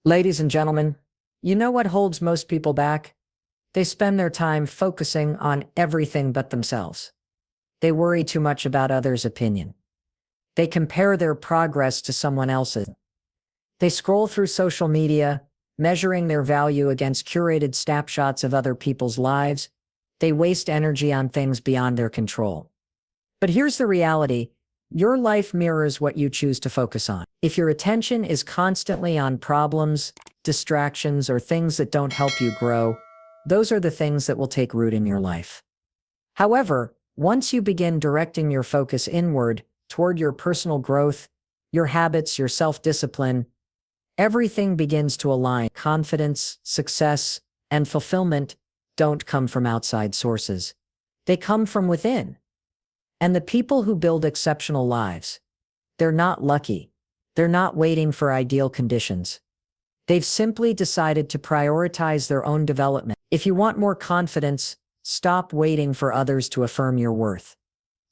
Ladies and gentlemen, you know what holds most people back? They spend their time focusing on everything but themselves. They worry too much about others' opinion. They compare their progress to someone else's. They scroll through social media, measuring their value against curated snapshots of other people's lives. They waste energy on things beyond their control. But here's the reality. Your life mirrors what you choose to focus on. If your attention is constantly on problems, distractions, or things that don't help you grow, those are the things that will take root in your life. However, once you begin directing your focus inward, toward your personal growth, your habits, your self-discipline, everything begins to align. Confidence, success, and fulfillment don't come from outside sources. They come from within. And the people who build exceptional lives, they're not lucky. They're not waiting for ideal conditions. They've simply decided to prioritize their own development. If you want more confidence, stop waiting for others to affirm your worth.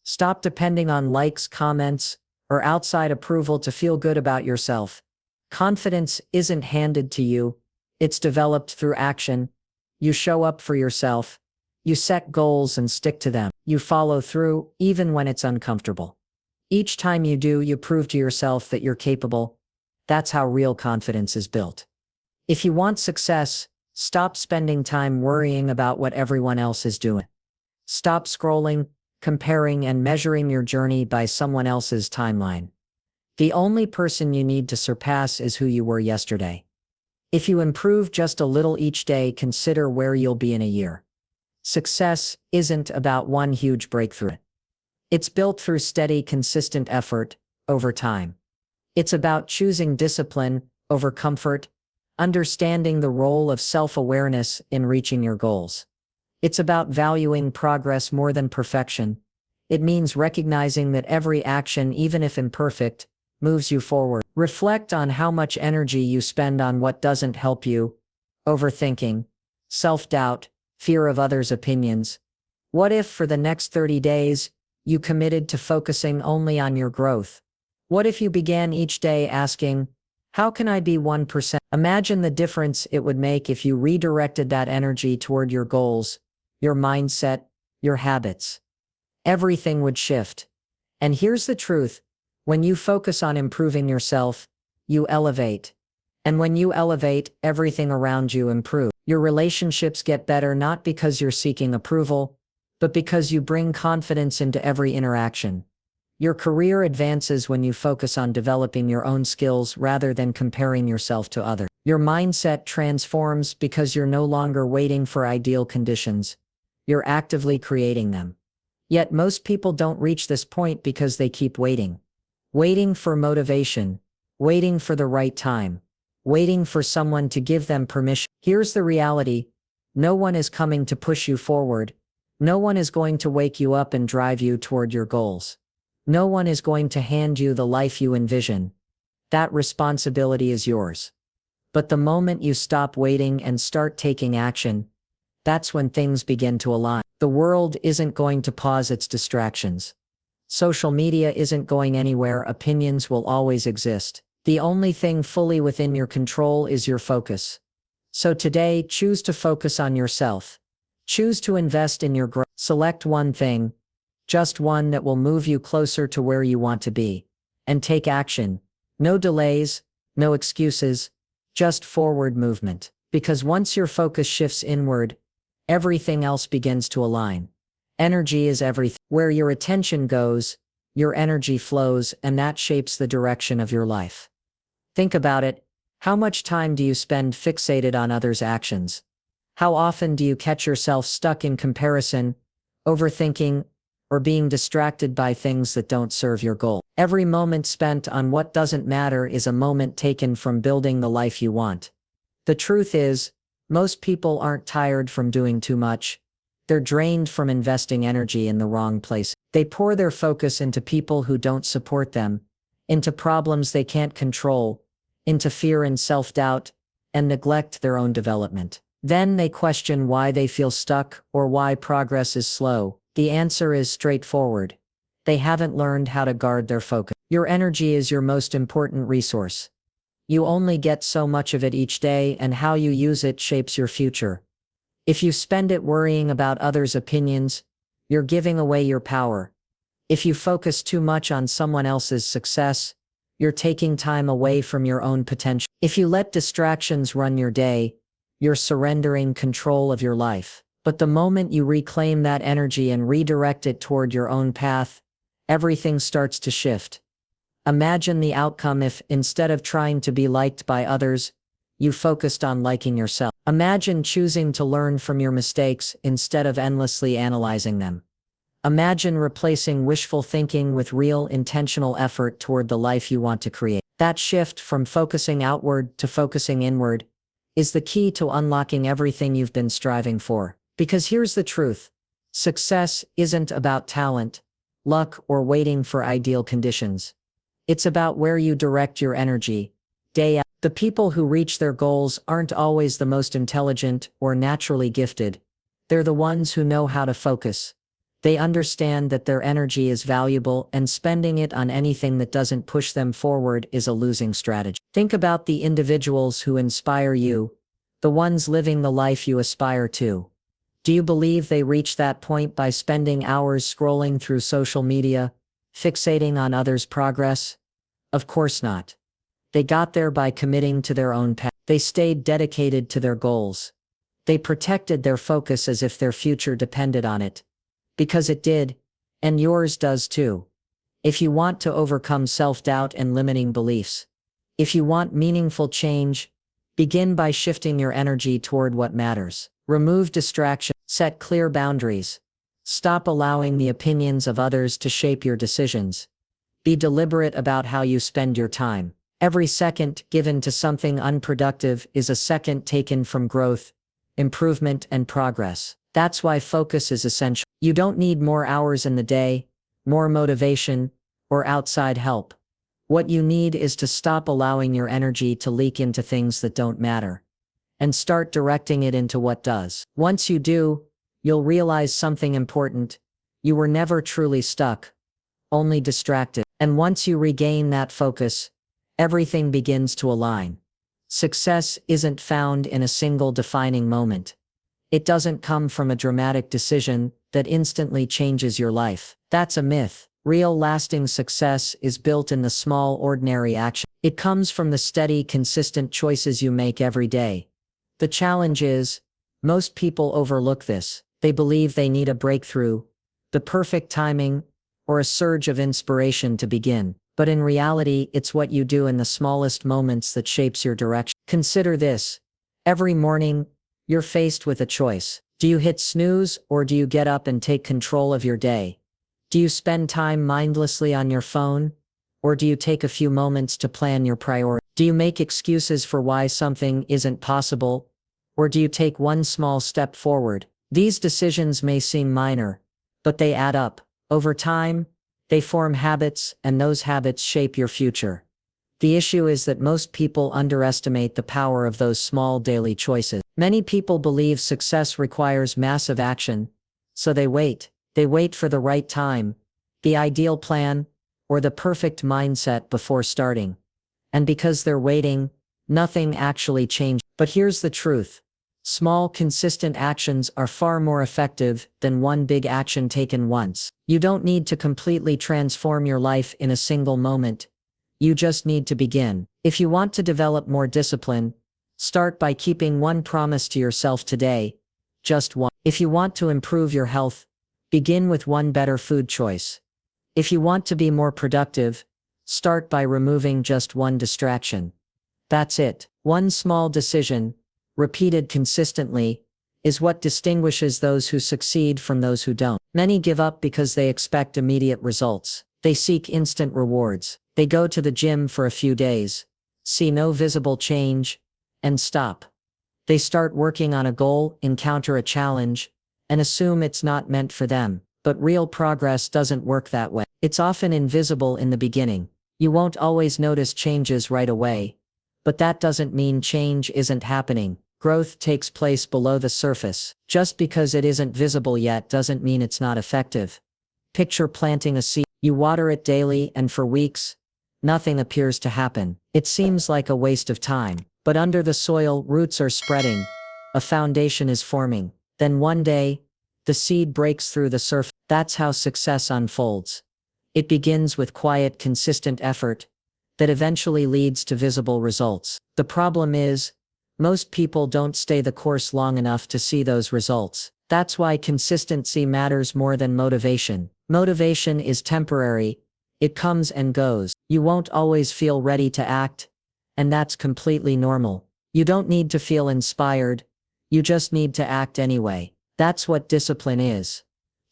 Stop depending on likes, comments, or outside approval to feel good about yourself. Confidence isn't handed to you. It's developed through action. You show up for yourself. You set goals and stick to them. You follow through, even when it's uncomfortable. Each time you do, you prove to yourself that you're capable. That's how real confidence is built. If you want success, stop spending time worrying about what everyone else is doing. Stop scrolling, comparing, and measuring your journey by someone else's timeline. The only person you need to surpass is who you were yesterday. If you improve just a little each day, consider where you'll be in a year. Success isn't about one huge breakthrough. It's built through steady, consistent effort over time. It's about choosing discipline over comfort, understanding the role of self-awareness in reaching your goals. It's about valuing progress more than perfection. It means recognizing that every action, even if imperfect, moves you forward. Reflect on how much energy you spend on what doesn't help you: overthinking, self-doubt, fear of others' opinions. What if, for the next 30 days, you committed to focusing only on your growth? What if you began each day asking, how can I be 1%? Imagine the difference it would make if you redirected that energy toward your goals, your mindset, your habits. Everything would shift. And here's the truth. When you focus on improving yourself, you elevate. And when you elevate, everything around you improves. Your relationships get better not because you're seeking approval, but because you bring confidence into every interaction. Your career advances when you focus on developing your own skills rather than comparing yourself to others. Your mindset transforms because you're no longer waiting for ideal conditions. You're actively creating them. Yet most people don't reach this point because they keep waiting. Waiting for motivation, waiting for the right time, waiting for someone to give them permission. Here's the reality. No one is coming to push you forward. No one is going to wake you up and drive you toward your goals. No one is going to hand you the life you envision. That responsibility is yours. But the moment you stop waiting and start taking action, that's when things begin to align. The world isn't going to pause its distractions. Social media isn't going anywhere. Opinions will always exist. The only thing fully within your control is your focus. So today, choose to focus on yourself. Choose to invest in your growth. Select one thing, just one that will move you closer to where you want to be. And take action. No delays, no excuses, just forward movement. Because once your focus shifts inward, everything else begins to align. Energy is everything. Where your attention goes, your energy flows, and that shapes the direction of your life. Think about it. How much time do you spend fixated on others' actions? How often do you catch yourself stuck in comparison, overthinking, or being distracted by things that don't serve your goal? Every moment spent on what doesn't matter is a moment taken from building the life you want. The truth is, most people aren't tired from doing too much. They're drained from investing energy in the wrong place. They pour their focus into people who don't support them, into problems they can't control, into fear and self-doubt, and neglect their own development. Then they question why they feel stuck or why progress is slow. The answer is straightforward. They haven't learned how to guard their focus. Your energy is your most important resource. You only get so much of it each day, and how you use it shapes your future. If you spend it worrying about others' opinions, you're giving away your power. If you focus too much on someone else's success, you're taking time away from your own potential. If you let distractions run your day, you're surrendering control of your life. But the moment you reclaim that energy and redirect it toward your own path, everything starts to shift. Imagine the outcome if, instead of trying to be liked by others, you focused on liking yourself. Imagine choosing to learn from your mistakes instead of endlessly analyzing them. Imagine replacing wishful thinking with real intentional effort toward the life you want to create. That shift from focusing outward to focusing inward is the key to unlocking everything you've been striving for. Because here's the truth: success isn't about talent, luck, or waiting for ideal conditions. It's about where you direct your energy, day out. The people who reach their goals aren't always the most intelligent or naturally gifted. They're the ones who know how to focus. They understand that their energy is valuable, and spending it on anything that doesn't push them forward is a losing strategy. Think about the individuals who inspire you, the ones living the life you aspire to. Do you believe they reach that point by spending hours scrolling through social media, fixating on others' progress? Of course not. They got there by committing to their own path. They stayed dedicated to their goals. They protected their focus as if their future depended on it. Because it did, and yours does too. If you want to overcome self-doubt and limiting beliefs, if you want meaningful change, begin by shifting your energy toward what matters. Remove distraction, set clear boundaries. Stop allowing the opinions of others to shape your decisions. Be deliberate about how you spend your time. Every second given to something unproductive is a second taken from growth, improvement, and progress. That's why focus is essential. You don't need more hours in the day, more motivation, or outside help. What you need is to stop allowing your energy to leak into things that don't matter, and start directing it into what does. Once you do, you'll realize something important: you were never truly stuck, only distracted. And once you regain that focus, everything begins to align. Success isn't found in a single defining moment. It doesn't come from a dramatic decision that instantly changes your life. That's a myth. Real lasting success is built in the small, ordinary action. It comes from the steady, consistent choices you make every day. The challenge is, most people overlook this. They believe they need a breakthrough, the perfect timing, or a surge of inspiration to begin. But in reality, it's what you do in the smallest moments that shapes your direction. Consider this: every morning, you're faced with a choice. Do you hit snooze, or do you get up and take control of your day? Do you spend time mindlessly on your phone, or do you take a few moments to plan your priorities? Do you make excuses for why something isn't possible, or do you take one small step forward? These decisions may seem minor, but they add up. Over time, they form habits, and those habits shape your future. The issue is that most people underestimate the power of those small daily choices. Many people believe success requires massive action, so they wait. They wait for the right time, the ideal plan, or the perfect mindset before starting. And because they're waiting, nothing actually changes. But here's the truth: small, consistent actions are far more effective than one big action taken once. You don't need to completely transform your life in a single moment. You just need to begin. If you want to develop more discipline, start by keeping one promise to yourself today. Just one. If you want to improve your health, begin with one better food choice. If you want to be more productive, start by removing just one distraction. That's it. One small decision, repeated consistently, is what distinguishes those who succeed from those who don't. Many give up because they expect immediate results. They seek instant rewards. They go to the gym for a few days, see no visible change, and stop. They start working on a goal, encounter a challenge, and assume it's not meant for them. But real progress doesn't work that way. It's often invisible in the beginning. You won't always notice changes right away. But that doesn't mean change isn't happening. Growth takes place below the surface. Just because it isn't visible yet doesn't mean it's not effective. Picture planting a seed. You water it daily, and for weeks, nothing appears to happen. It seems like a waste of time. But under the soil, roots are spreading, a foundation is forming. Then one day, the seed breaks through the surface. That's how success unfolds. It begins with quiet, consistent effort that eventually leads to visible results. The problem is, most people don't stay the course long enough to see those results. That's why consistency matters more than motivation. Motivation is temporary, it comes and goes. You won't always feel ready to act, and that's completely normal. You don't need to feel inspired, you just need to act anyway. That's what discipline is.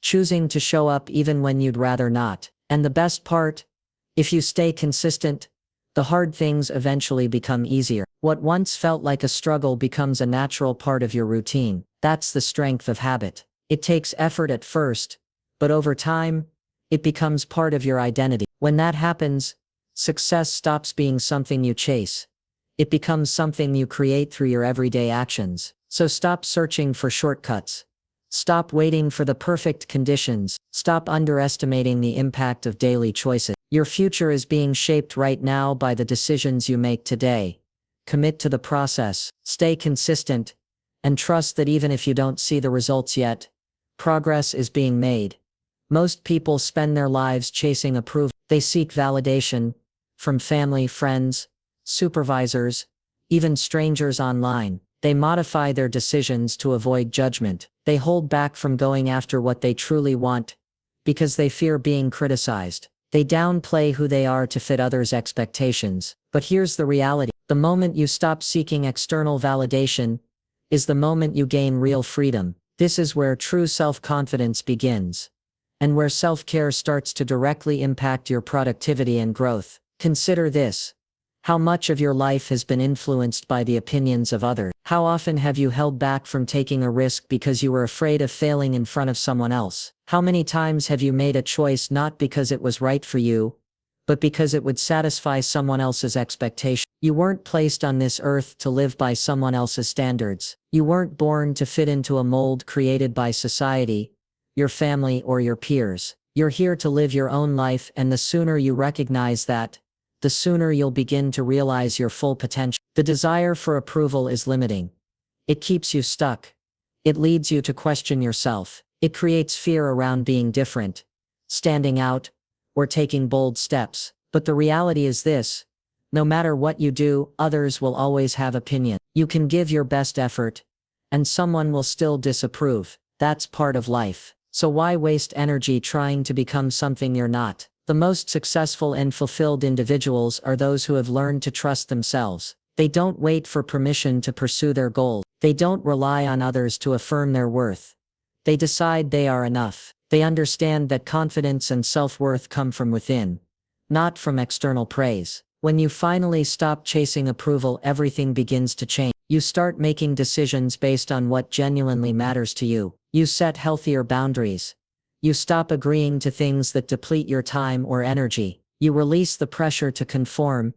Choosing to show up even when you'd rather not. And the best part? If you stay consistent, the hard things eventually become easier. What once felt like a struggle becomes a natural part of your routine. That's the strength of habit. It takes effort at first, but over time, it becomes part of your identity. When that happens, success stops being something you chase. It becomes something you create through your everyday actions. So stop searching for shortcuts. Stop waiting for the perfect conditions. Stop underestimating the impact of daily choices. Your future is being shaped right now by the decisions you make today. Commit to the process, stay consistent, and trust that even if you don't see the results yet, progress is being made. Most people spend their lives chasing approval. They seek validation from family, friends, supervisors, even strangers online. They modify their decisions to avoid judgment. They hold back from going after what they truly want because they fear being criticized. They downplay who they are to fit others' expectations. But here's the reality. The moment you stop seeking external validation is the moment you gain real freedom. This is where true self-confidence begins, and where self-care starts to directly impact your productivity and growth. Consider this. How much of your life has been influenced by the opinions of others? How often have you held back from taking a risk because you were afraid of failing in front of someone else? How many times have you made a choice not because it was right for you, but because it would satisfy someone else's expectation? You weren't placed on this earth to live by someone else's standards. You weren't born to fit into a mold created by society, your family, or your peers. You're here to live your own life, and the sooner you recognize that, the sooner you'll begin to realize your full potential. The desire for approval is limiting. It keeps you stuck. It leads you to question yourself. It creates fear around being different, standing out, or taking bold steps. But the reality is this: no matter what you do, others will always have opinion. You can give your best effort, and someone will still disapprove. That's part of life. So why waste energy trying to become something you're not? The most successful and fulfilled individuals are those who have learned to trust themselves. They don't wait for permission to pursue their goals. They don't rely on others to affirm their worth. They decide they are enough. They understand that confidence and self-worth come from within, not from external praise. When you finally stop chasing approval, everything begins to change. You start making decisions based on what genuinely matters to you. You set healthier boundaries. You stop agreeing to things that deplete your time or energy. You release the pressure to conform,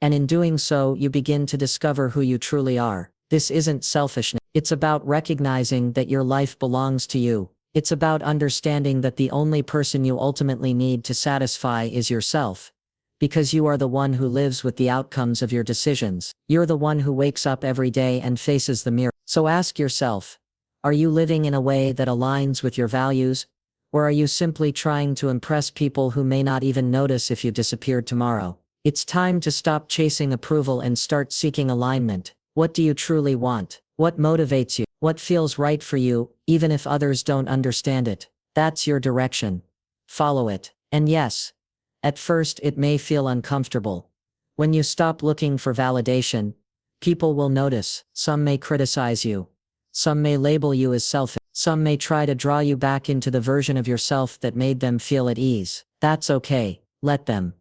and in doing so, you begin to discover who you truly are. This isn't selfishness. It's about recognizing that your life belongs to you. It's about understanding that the only person you ultimately need to satisfy is yourself, because you are the one who lives with the outcomes of your decisions. You're the one who wakes up every day and faces the mirror. So ask yourself, are you living in a way that aligns with your values? Or are you simply trying to impress people who may not even notice if you disappeared tomorrow? It's time to stop chasing approval and start seeking alignment. What do you truly want? What motivates you? What feels right for you, even if others don't understand it? That's your direction. Follow it. And yes, at first it may feel uncomfortable. When you stop looking for validation, people will notice. Some may criticize you. Some may label you as selfish. Some may try to draw you back into the version of yourself that made them feel at ease. That's okay. Let them.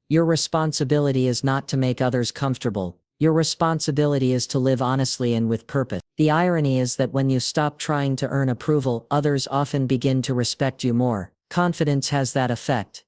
Your responsibility is not to make others comfortable. Your responsibility is to live honestly and with purpose. The irony is that when you stop trying to earn approval, others often begin to respect you more. Confidence has that effect.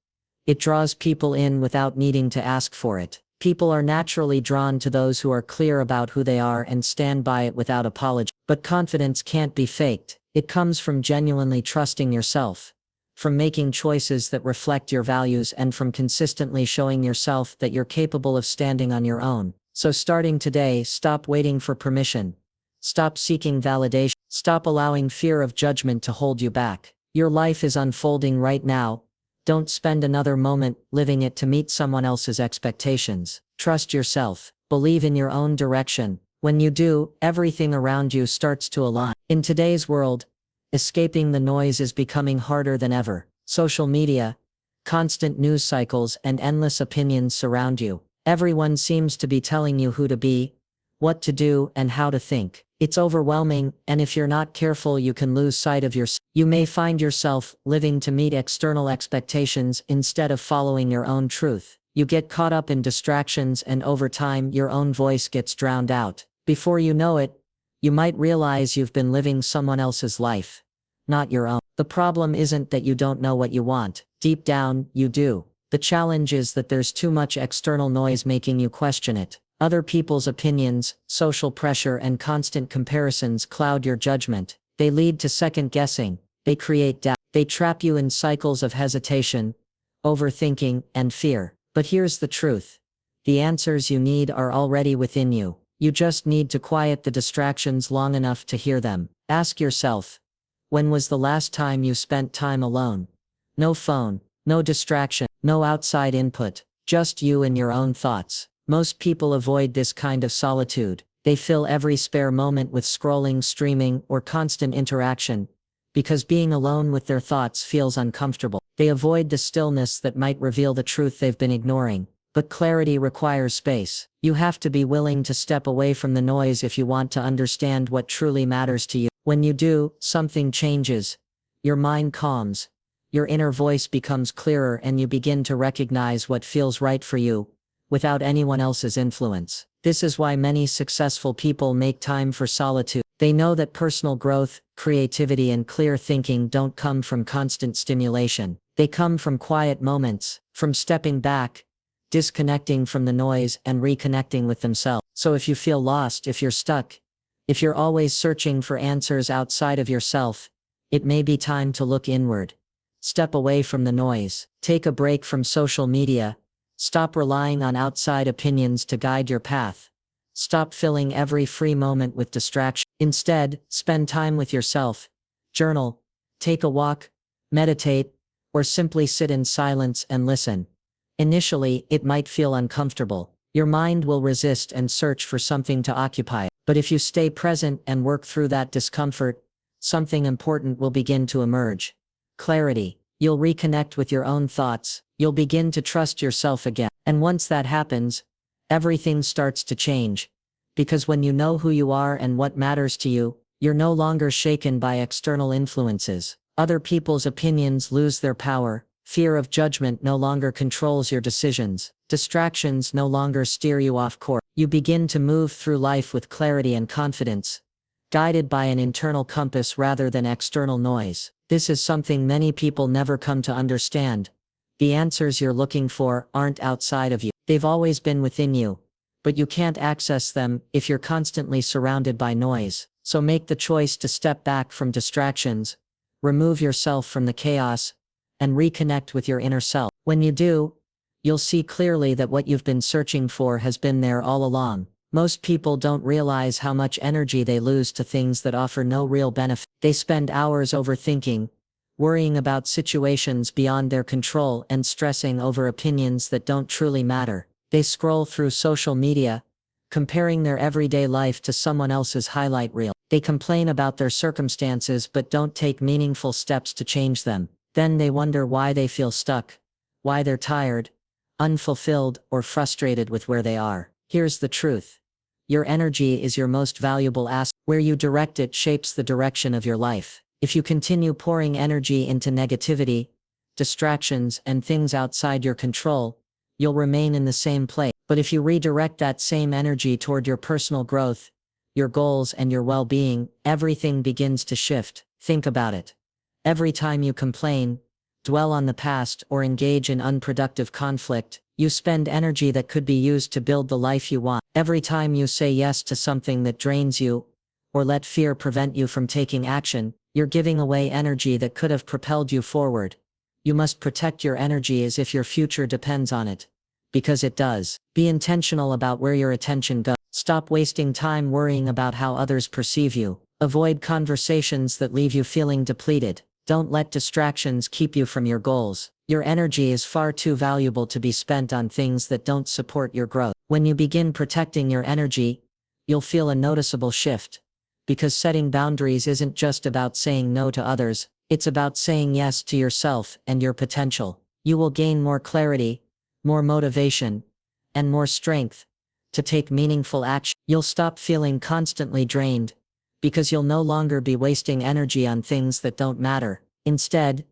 It draws people in without needing to ask for it. People are naturally drawn to those who are clear about who they are and stand by it without apology. But confidence can't be faked. It comes from genuinely trusting yourself, from making choices that reflect your values, and from consistently showing yourself that you're capable of standing on your own. So starting today, stop waiting for permission. Stop seeking validation. Stop allowing fear of judgment to hold you back. Your life is unfolding right now. Don't spend another moment living it to meet someone else's expectations. Trust yourself. Believe in your own direction. When you do, everything around you starts to align. In today's world, escaping the noise is becoming harder than ever. Social media, constant news cycles, and endless opinions surround you. Everyone seems to be telling you who to be, what to do, and how to think. It's overwhelming, and if you're not careful, you can lose sight of yourself. You may find yourself living to meet external expectations instead of following your own truth. You get caught up in distractions, and over time, your own voice gets drowned out. Before you know it, you might realize you've been living someone else's life, not your own. The problem isn't that you don't know what you want. Deep down, you do. The challenge is that there's too much external noise making you question it. Other people's opinions, social pressure, and constant comparisons cloud your judgment. They lead to second guessing. They create doubt. They trap you in cycles of hesitation, overthinking, and fear. But here's the truth. The answers you need are already within you. You just need to quiet the distractions long enough to hear them. Ask yourself, when was the last time you spent time alone? No phone, no distraction, no outside input, just you and your own thoughts. Most people avoid this kind of solitude. They fill every spare moment with scrolling, streaming, or constant interaction, because being alone with their thoughts feels uncomfortable. They avoid the stillness that might reveal the truth they've been ignoring. But clarity requires space. You have to be willing to step away from the noise if you want to understand what truly matters to you. When you do, something changes. Your mind calms. Your inner voice becomes clearer, and you begin to recognize what feels right for you, without anyone else's influence. This is why many successful people make time for solitude. They know that personal growth, creativity, and clear thinking don't come from constant stimulation. They come from quiet moments, from stepping back, disconnecting from the noise, and reconnecting with themselves. So if you feel lost, if you're stuck, if you're always searching for answers outside of yourself, it may be time to look inward. Step away from the noise. Take a break from social media. Stop relying on outside opinions to guide your path. Stop filling every free moment with distraction. Instead, spend time with yourself. Journal, take a walk, meditate, or simply sit in silence and listen. Initially, it might feel uncomfortable. Your mind will resist and search for something to occupy it. But if you stay present and work through that discomfort, something important will begin to emerge. Clarity. You'll reconnect with your own thoughts. You'll begin to trust yourself again. And once that happens, everything starts to change. Because when you know who you are and what matters to you, you're no longer shaken by external influences. Other people's opinions lose their power. Fear of judgment no longer controls your decisions. Distractions no longer steer you off course. You begin to move through life with clarity and confidence, guided by an internal compass rather than external noise. This is something many people never come to understand. The answers you're looking for aren't outside of you. They've always been within you, but you can't access them if you're constantly surrounded by noise. So make the choice to step back from distractions, remove yourself from the chaos, and reconnect with your inner self. When you do, you'll see clearly that what you've been searching for has been there all along. Most people don't realize how much energy they lose to things that offer no real benefit. They spend hours overthinking, worrying about situations beyond their control, and stressing over opinions that don't truly matter. They scroll through social media, comparing their everyday life to someone else's highlight reel. They complain about their circumstances but don't take meaningful steps to change them. Then they wonder why they feel stuck, why they're tired, unfulfilled, or frustrated with where they are. Here's the truth. Your energy is your most valuable asset. Where you direct it shapes the direction of your life. If you continue pouring energy into negativity, distractions, and things outside your control, you'll remain in the same place. But if you redirect that same energy toward your personal growth, your goals, and your well-being, everything begins to shift. Think about it. Every time you complain, dwell on the past, or engage in unproductive conflict, you spend energy that could be used to build the life you want. Every time you say yes to something that drains you, or let fear prevent you from taking action, you're giving away energy that could have propelled you forward. You must protect your energy as if your future depends on it. Because it does. Be intentional about where your attention goes. Stop wasting time worrying about how others perceive you. Avoid conversations that leave you feeling depleted. Don't let distractions keep you from your goals. Your energy is far too valuable to be spent on things that don't support your growth. When you begin protecting your energy, you'll feel a noticeable shift. Because setting boundaries isn't just about saying no to others, it's about saying yes to yourself and your potential. You will gain more clarity, more motivation, and more strength to take meaningful action. You'll stop feeling constantly drained, because you'll no longer be wasting energy on things that don't matter. Instead,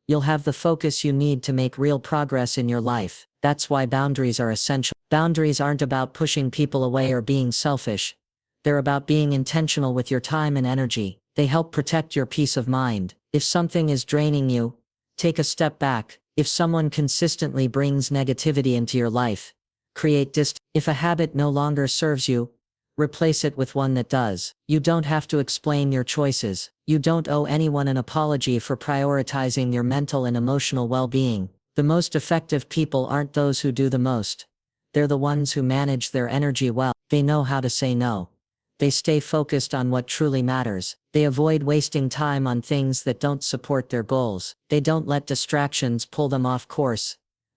you'll have the focus you need to make real progress in your life. That's why boundaries are essential. Boundaries aren't about pushing people away or being selfish. They're about being intentional with your time and energy. They help protect your peace of mind. If something is draining you, take a step back. If someone consistently brings negativity into your life, create distance. If a habit no longer serves you, replace it with one that does. You don't have to explain your choices. You don't owe anyone an apology for prioritizing your mental and emotional well-being. The most effective people aren't those who do the most. They're the ones who manage their energy well. They know how to say no. They stay focused on what truly matters. They avoid wasting time on things that don't support their goals. They don't let distractions pull them off course.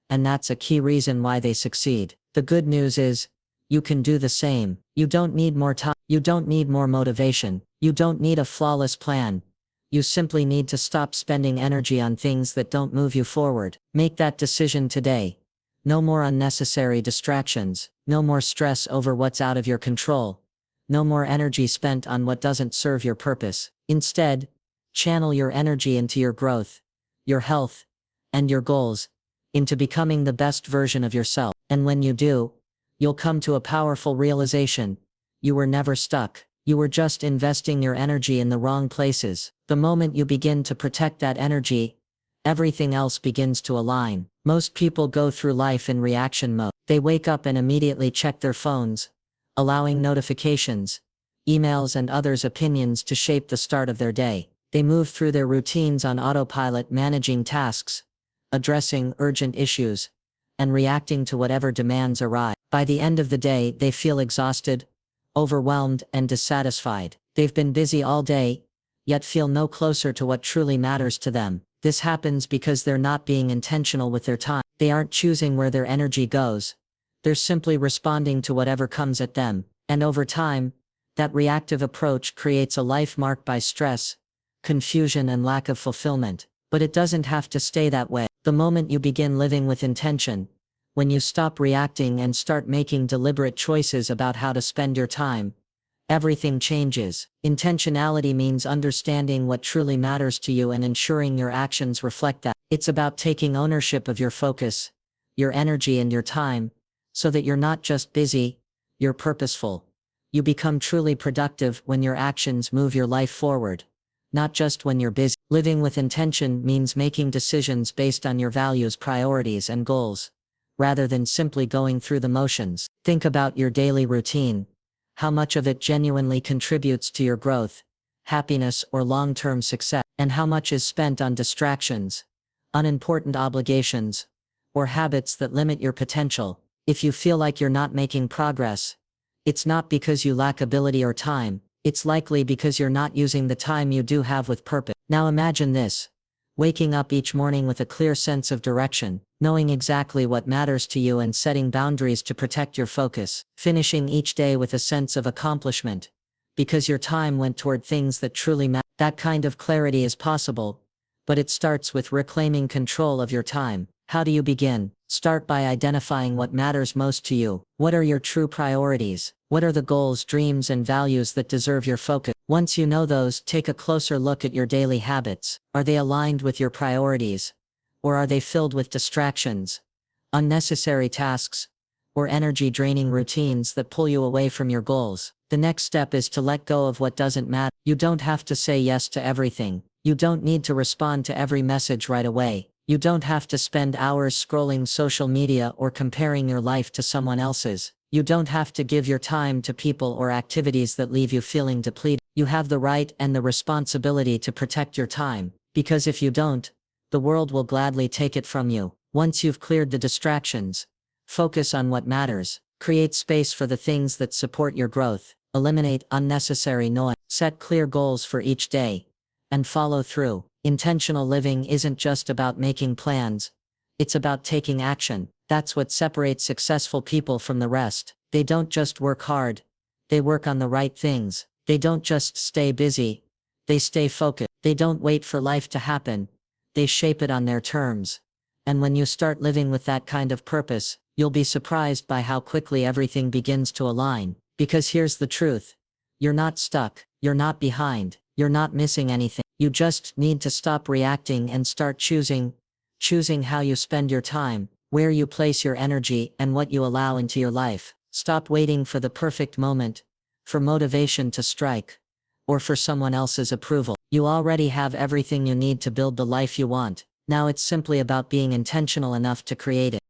And that's a key reason why they succeed. The good news is, you can do the same. You don't need more time. You don't need more motivation. You don't need a flawless plan. You simply need to stop spending energy on things that don't move you forward. Make that decision today. No more unnecessary distractions. No more stress over what's out of your control. No more energy spent on what doesn't serve your purpose. Instead, channel your energy into your growth, your health, and your goals, into becoming the best version of yourself. And when you do, you'll come to a powerful realization. You were never stuck. You were just investing your energy in the wrong places. The moment you begin to protect that energy, everything else begins to align. Most people go through life in reaction mode. They wake up and immediately check their phones, allowing notifications, emails, and others' opinions to shape the start of their day. They move through their routines on autopilot, managing tasks, addressing urgent issues, and reacting to whatever demands arise. By the end of the day, they feel exhausted, overwhelmed, and dissatisfied. They've been busy all day, yet feel no closer to what truly matters to them. This happens because they're not being intentional with their time. They aren't choosing where their energy goes. They're simply responding to whatever comes at them. And over time, that reactive approach creates a life marked by stress, confusion, and lack of fulfillment. But it doesn't have to stay that way. The moment you begin living with intention, when you stop reacting and start making deliberate choices about how to spend your time, everything changes. Intentionality means understanding what truly matters to you and ensuring your actions reflect that. It's about taking ownership of your focus, your energy, and your time, so that you're not just busy, you're purposeful. You become truly productive when your actions move your life forward, not just when you're busy. Living with intention means making decisions based on your values, priorities, and goals, rather than simply going through the motions. Think about your daily routine. How much of it genuinely contributes to your growth, happiness, or long-term success, and how much is spent on distractions, unimportant obligations, or habits that limit your potential. If you feel like you're not making progress, it's not because you lack ability or time. It's likely because you're not using the time you do have with purpose. Now imagine this: waking up each morning with a clear sense of direction, knowing exactly what matters to you and setting boundaries to protect your focus. Finishing each day with a sense of accomplishment, because your time went toward things that truly matter. That kind of clarity is possible, but it starts with reclaiming control of your time. How do you begin? Start by identifying what matters most to you. What are your true priorities? What are the goals, dreams, and values that deserve your focus? Once you know those, take a closer look at your daily habits. Are they aligned with your priorities? Or are they filled with distractions, unnecessary tasks, or energy-draining routines that pull you away from your goals? The next step is to let go of what doesn't matter. You don't have to say yes to everything. You don't need to respond to every message right away. You don't have to spend hours scrolling social media or comparing your life to someone else's. You don't have to give your time to people or activities that leave you feeling depleted. You have the right and the responsibility to protect your time, because if you don't, The world will gladly take it from you. Once you've cleared the distractions, focus on what matters. Create space for the things that support your growth. Eliminate unnecessary noise. Set clear goals for each day. And follow through. Intentional living isn't just about making plans. It's about taking action. That's what separates successful people from the rest. They don't just work hard. They work on the right things. They don't just stay busy. They stay focused. They don't wait for life to happen. They shape it on their terms. And when you start living with that kind of purpose, you'll be surprised by how quickly everything begins to align. Because here's the truth. You're not stuck. You're not behind. You're not missing anything. You just need to stop reacting and start choosing. Choosing how you spend your time, where you place your energy, and what you allow into your life. Stop waiting for the perfect moment, for motivation to strike, or for someone else's approval. You already have everything you need to build the life you want. Now it's simply about being intentional enough to create it.